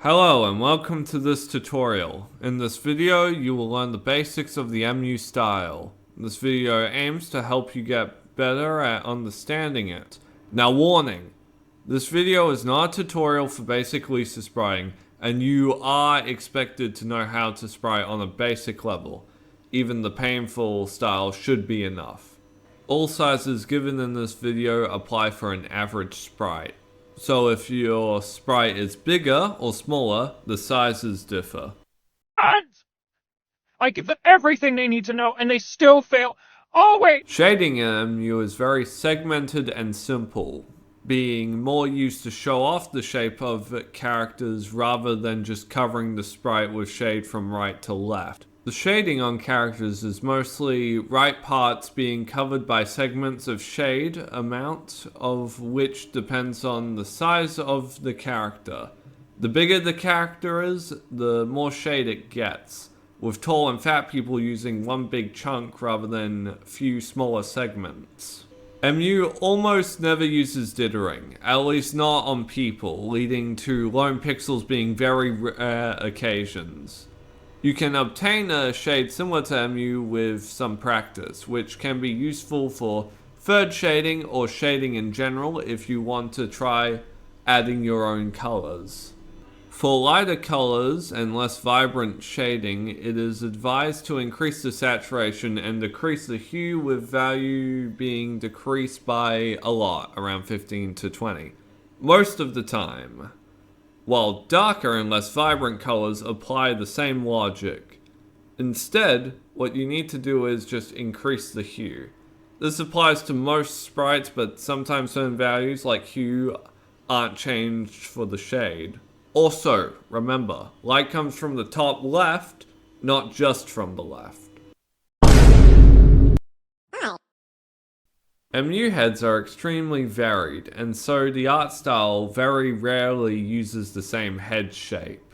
Hello and welcome to this tutorial. In this video you will learn the basics of the MU style. This video aims to help you get better at understanding it. Now warning, this video is not a tutorial for basic Lisa spriting, and you are expected to know how to sprite on a basic level. Even the painful style should be enough. All sizes given in this video apply for an average sprite. So if your sprite is bigger or smaller, the sizes differ. And I give them everything they need to know and they still fail. Oh wait! Shading in MU is very segmented and simple, being more used to show off the shape of characters rather than just covering the sprite with shade from right to left. The shading on characters is mostly right parts being covered by segments of shade, amount of which depends on the size of the character. The bigger the character is, the more shade it gets, with tall and fat people using one big chunk rather than few smaller segments. MU almost never uses dithering, at least not on people, leading to lone pixels being very rare occasions. You can obtain a shade similar to MU with some practice, which can be useful for third shading or shading in general if you want to try adding your own colors. For lighter colors and less vibrant shading, it is advised to increase the saturation and decrease the hue, with value being decreased by a lot, around 15 to 20, most of the time. While darker and less vibrant colors apply the same logic. Instead, what you need to do is just increase the hue. This applies to most sprites, but sometimes certain values like hue aren't changed for the shade. Also, remember, light comes from the top left, not just from the left. MU heads are extremely varied, and so the art style very rarely uses the same head shape.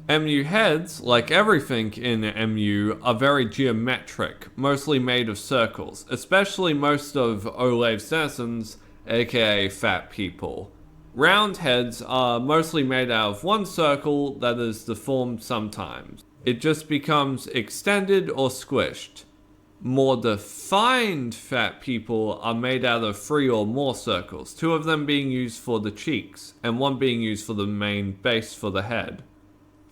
MU heads, like everything in MU, are very geometric, mostly made of circles, especially most of Olav's denizens, aka fat people. Round heads are mostly made out of one circle that is deformed sometimes. It just becomes extended or squished. More defined fat people are made out of 3 or more circles, 2 of them being used for the cheeks, and 1 being used for the main base for the head.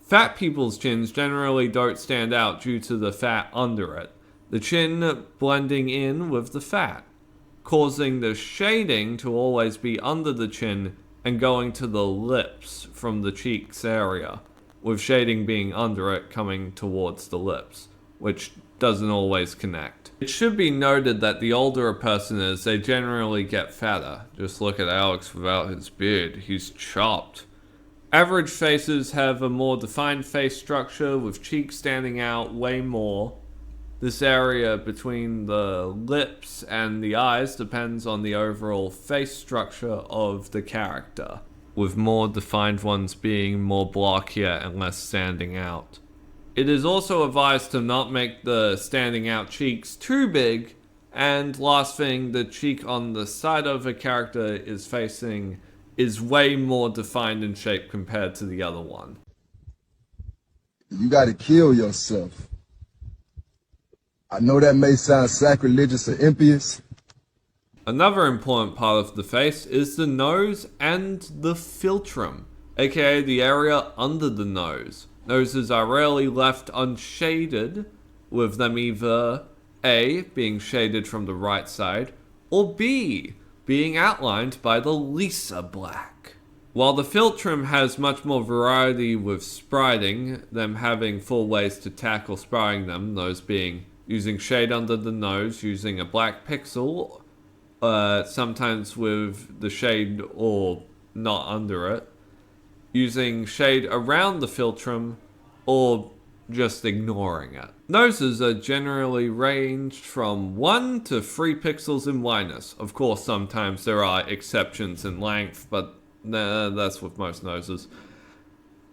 Fat people's chins generally don't stand out due to the fat under it, the chin blending in with the fat, causing the shading to always be under the chin and going to the lips from the cheeks area, with shading being under it coming towards the lips, which doesn't always connect. It should be noted that the older a person is, they generally get fatter. Just look at Alex without his beard, he's chopped. Average faces have a more defined face structure, with cheeks standing out way more. This area between the lips and the eyes depends on the overall face structure of the character, with more defined ones being more blockier and less standing out. It is also advised to not make the standing out cheeks too big, and last thing, the cheek on the side of a character is facing is way more defined in shape compared to the other one. You gotta kill yourself. I know that may sound sacrilegious or impious. Another important part of the face is the nose and the philtrum, aka the area under the nose. Noses are rarely left unshaded, with them either A, being shaded from the right side, or B, being outlined by the Lisa black. While the philtrum has much more variety with spriting, them having 4 ways to tackle spriting them, those being using shade under the nose, using a black pixel, sometimes with the shade or not under it, using shade around the philtrum, or just ignoring it. Noses are generally ranged from 1 to 3 pixels in wideness. Of course, sometimes there are exceptions in length, but that's with most noses.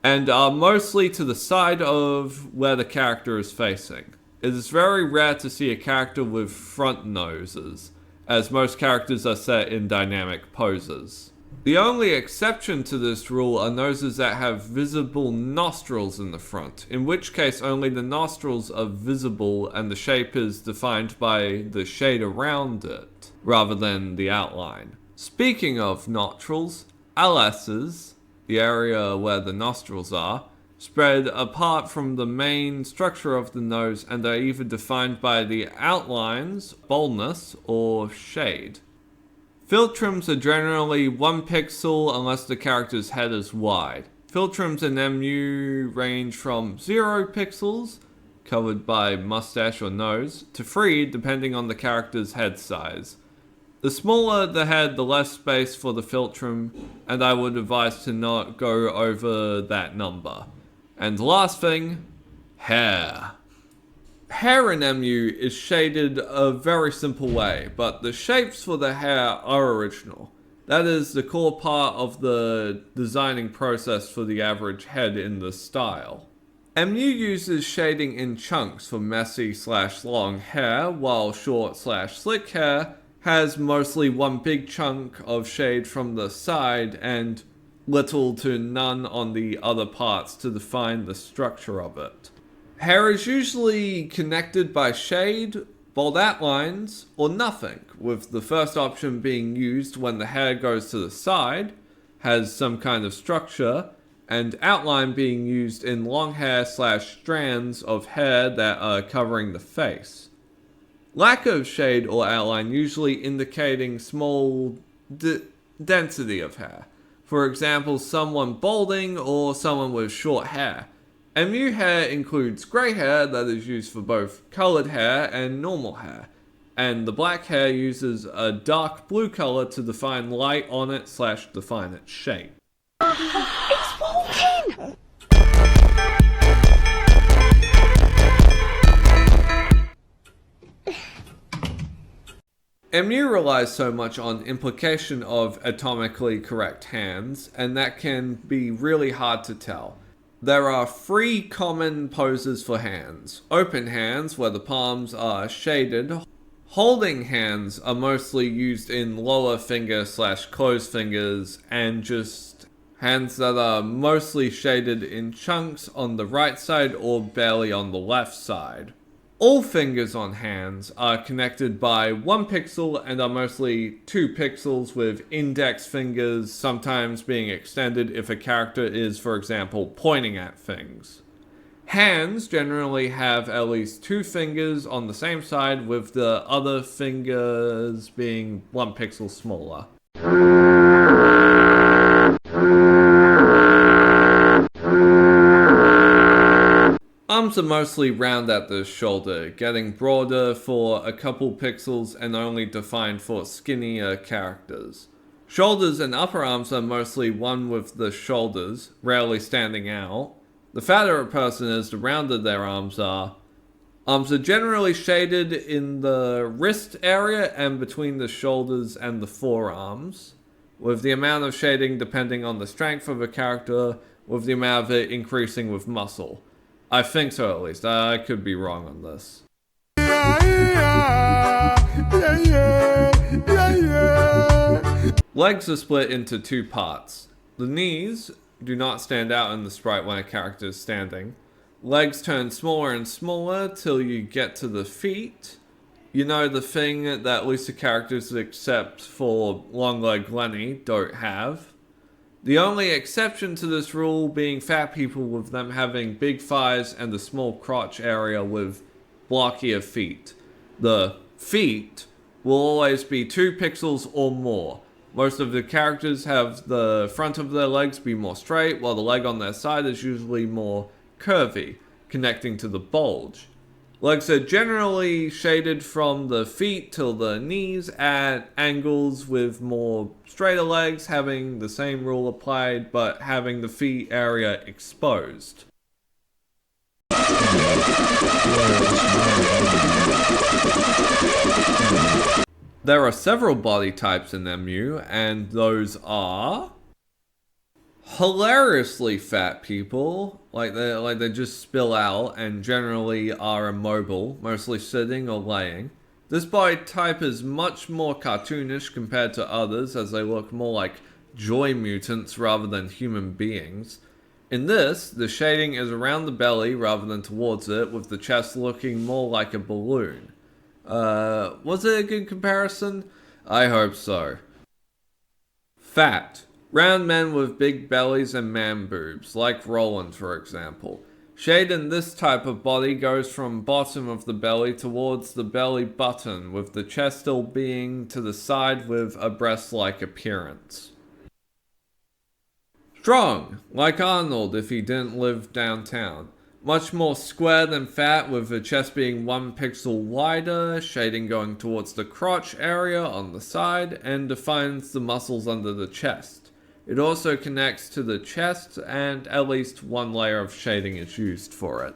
And are mostly to the side of where the character is facing. It is very rare to see a character with front noses, as most characters are set in dynamic poses. The only exception to this rule are noses that have visible nostrils in the front, in which case only the nostrils are visible and the shape is defined by the shade around it, rather than the outline. Speaking of nostrils, alasses, the area where the nostrils are, spread apart from the main structure of the nose and are either defined by the outlines, boldness, or shade. Philtrums are generally 1 pixel unless the character's head is wide. Philtrums in MU range from 0 pixels, covered by mustache or nose, to 3 depending on the character's head size. The smaller the head, the less space for the philtrum, and I would advise to not go over that number. And last thing, hair. Hair in MU is shaded a very simple way, but the shapes for the hair are original. That is the core part of the designing process for the average head in the style. MU uses shading in chunks for messy/long hair, while short/slick hair has mostly one big chunk of shade from the side and little to none on the other parts to define the structure of it. Hair is usually connected by shade, bold outlines, or nothing, with the first option being used when the hair goes to the side, has some kind of structure, and outline being used in long hair/strands of hair that are covering the face. Lack of shade or outline usually indicating small density of hair. For example, someone balding or someone with short hair. MU hair includes grey hair that is used for both coloured hair and normal hair, and the black hair uses a dark blue colour to define light on it/define its shape. It's walking! MU relies so much on implication of atomically correct hands, and that can be really hard to tell. There are 3 common poses for hands. Open hands, where the palms are shaded. Holding hands are mostly used in lower finger/closed fingers, and just hands that are mostly shaded in chunks on the right side or barely on the left side. All fingers on hands are connected by 1 pixel and are mostly 2 pixels, with index fingers sometimes being extended if a character is, for example, pointing at things. Hands generally have at least 2 fingers on the same side, with the other fingers being 1 pixel smaller. Arms are mostly round at the shoulder, getting broader for a couple pixels and only defined for skinnier characters. Shoulders and upper arms are mostly one with the shoulders, rarely standing out. The fatter a person is, the rounder their arms are. Arms are generally shaded in the wrist area and between the shoulders and the forearms, with the amount of shading depending on the strength of a character, with the amount of it increasing with muscle. I think so, at least. I could be wrong on this. Legs are split into 2 parts. The knees do not stand out in the sprite when a character is standing. Legs turn smaller and smaller till you get to the feet. You know, the thing that at least the characters except for Long Leg Lenny don't have. The only exception to this rule being fat people, with them having big thighs and a small crotch area with blockier feet. The feet will always be 2 pixels or more. Most of the characters have the front of their legs be more straight, while the leg on their side is usually more curvy, connecting to the bulge. Legs are generally shaded from the feet till the knees at angles, with more straighter legs having the same rule applied but having the feet area exposed. There are several body types in MU, and those are hilariously fat people, like they just spill out and generally are immobile, mostly sitting or laying. This body type is much more cartoonish compared to others, as they look more like joy mutants rather than human beings. In this, the shading is around the belly rather than towards it, with the chest looking more like a balloon. Was it a good comparison? I hope so. Fat. Round men with big bellies and man boobs, like Roland for example. Shade in this type of body goes from bottom of the belly towards the belly button, with the chest still being to the side with a breast-like appearance. Strong, like Arnold if he didn't live downtown. Much more square than fat, with the chest being 1 pixel wider, shading going towards the crotch area on the side, and defines the muscles under the chest. It also connects to the chest, and at least 1 layer of shading is used for it.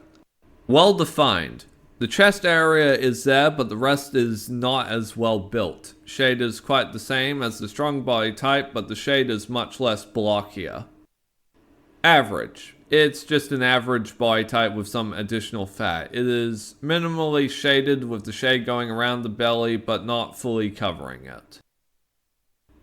Well defined. The chest area is there, but the rest is not as well built. Shade is quite the same as the strong body type, but the shade is much less blockier. Average. It's just an average body type with some additional fat. It is minimally shaded with the shade going around the belly but not fully covering it.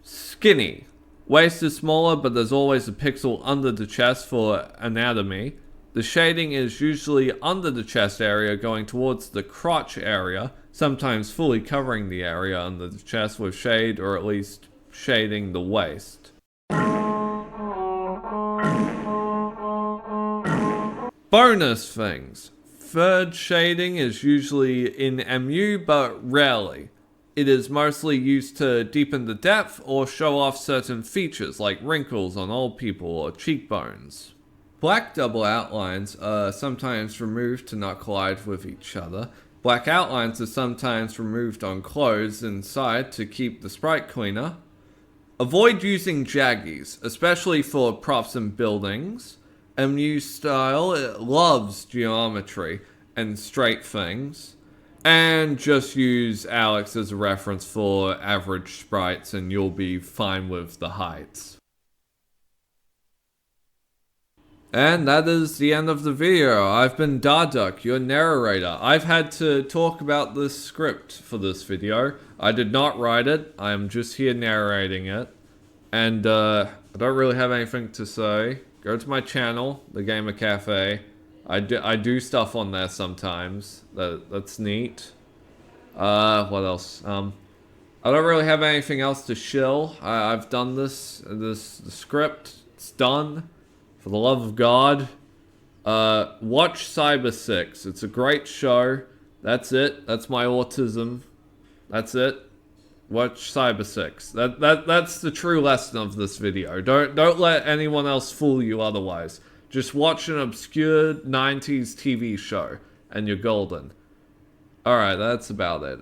Skinny. Waist is smaller, but there's always a pixel under the chest for anatomy. The shading is usually under the chest area going towards the crotch area, sometimes fully covering the area under the chest with shade, or at least shading the waist. Bonus things. Third shading is usually in MU, but rarely. It is mostly used to deepen the depth or show off certain features like wrinkles on old people or cheekbones. Black double outlines are sometimes removed to not collide with each other. Black outlines are sometimes removed on clothes inside to keep the sprite cleaner. Avoid using jaggies, especially for props and buildings. MU style, it loves geometry and straight things. And just use Alex as a reference for average sprites and you'll be fine with the heights. And that is the end of the video. I've been Darduck, your narrator. I've had to talk about this script for this video. I did not write it, I am just here narrating it. And I don't really have anything to say. Go to my channel, The Gamer Cafe. I do stuff on there sometimes. That's neat. What else? I don't really have anything else to shill. I've done the script. It's done. For the love of God. Watch Cyber 6. It's a great show. That's it. That's my autism. That's it. Watch Cyber 6. That's the true lesson of this video. Don't let anyone else fool you otherwise. Just watch an obscure 90s TV show and you're golden. Alright, that's about it.